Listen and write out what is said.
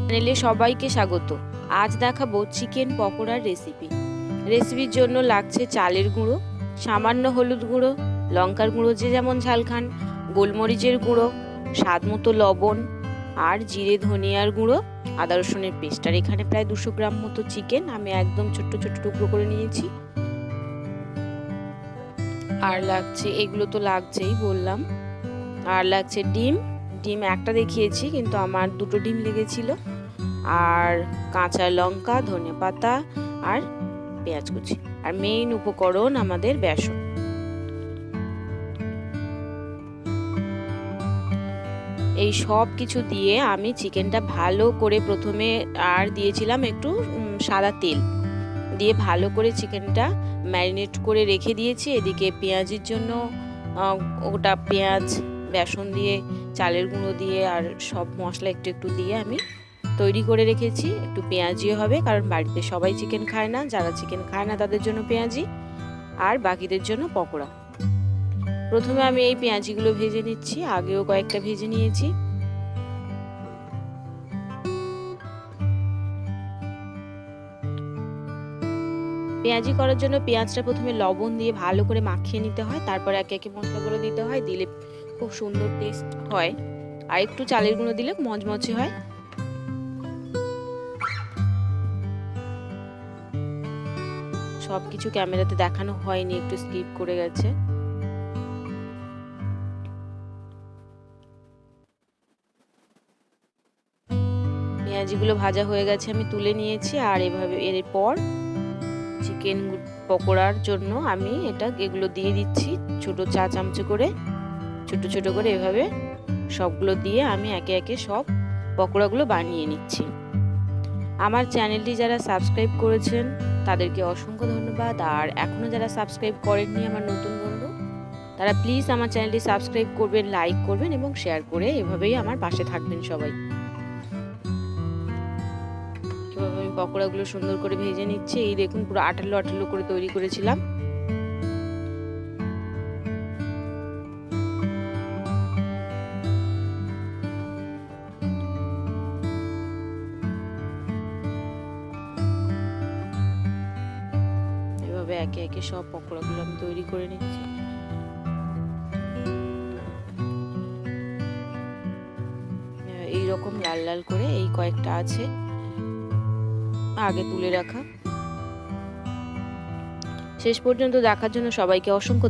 চ্যানেলে সবাইকে স্বাগত। আজ দেখাবো চিকেন পকোড়ার রেসিপির জন্য লাগছে চালের গুঁড়ো, সামান্য হলুদ গুঁড়ো, লঙ্কার গুঁড়ো যে যেমন ঝাল খান, গোলমরিচের গুঁড়ো, স্বাদ মতো লবণ আর জিরে ধনিয়ার গুঁড়ো, আদা রসুনের পেস্ট। আর এখানে প্রায় 200 গ্রাম মতো চিকেন আমি একদম ছোট্ট ছোট্ট টুকরো করে নিয়েছি। আর লাগছে, এগুলো তো লাগছেই বললাম। আর লাগছে ডিম একটা দেখিয়েছি কিন্তু আমার 2টো ডিম লেগেছিল। আর কাঁচা লঙ্কা, ধনেপাতা আর পেঁয়াজ কুচি। আর মেইন উপকরণ আমাদের বেসন। এই সব কিছু দিয়ে আমি চিকেনটা ভালো করে প্রথমে আর দিয়েছিলাম একটু সাদা তেল দিয়ে ভালো করে চিকেনটা ম্যারিনেট করে রেখে দিয়েছি। এদিকে পেঁয়াজের জন্য ওটা পেঁয়াজ, বেসন দিয়ে, চালের গুঁড়ো দিয়ে আর সব মশলা একটু একটু দিয়ে আমি তৈরি করে রেখেছি। একটু পেঁয়াজিও হবে কারণ বাড়িতে সবাই চিকেন খায় না, যারা চিকেন খায় না তাদের জন্য পেঁয়াজি আর বাকিদের জন্য পকোড়া। প্রথমে আমি এই পেঁয়াজিগুলো ভেজে নিচ্ছি, আগেও কয়েকটা ভেজে নিয়েছি। পেঁয়াজি করার জন্য পেঁয়াজটা প্রথমে লবণ দিয়ে ভালো করে মাখিয়ে নিতে হয়, তারপর একে একে মশলাগুলো দিতে হয়, দিলে খুব সুন্দর টেস্ট হয়। আর একটু চালের গুঁড়ো দিলে মচমচে হয়। সবকিছু ক্যামেরাতে দেখানো হয়নি, একটু স্কিপ করে গেছে। পেঁয়াজিগুলো ভাজা হয়ে গেছে, আমি তুলে নিয়েছি। আর এভাবে এরপর চিকেন পকোড়ার জন্য আমি এগুলো দিয়ে দিচ্ছি ছোট চা চামচ করে, ছোট ছোট করে এভাবে সবগুলো দিয়ে আমি একে একে সব পকোড়াগুলো বানিয়ে নিচ্ছি। আমার চ্যানেলটি যারা সাবস্ক্রাইব করেছেন তাদেরকে অসংখ্য ধন্যবাদ। আর এখনো যারা সাবস্ক্রাইব করেননি আমার নতুন বন্ধু, তারা প্লিজ আমার চ্যানেলটি সাবস্ক্রাইব করবেন, লাইক করবেন এবং শেয়ার করে এভাবেই আমার পাশে থাকবেন সবাই। এভাবে আমি পকোড়াগুলো সুন্দর করে ভেজে নিচ্ছি। এই দেখুন পুরো আঠালো আঠালো করে তৈরি করেছিলাম। এভাবে একে একে সব পকোড়াগুলো আমি তৈরি করে নিচ্ছি। এইরকম লাল লাল করে এই কয়েকটা আছে আগে তুলে রাখা। শেষ পর্যন্ত দেখার জন্য সবাইকে অসংখ্য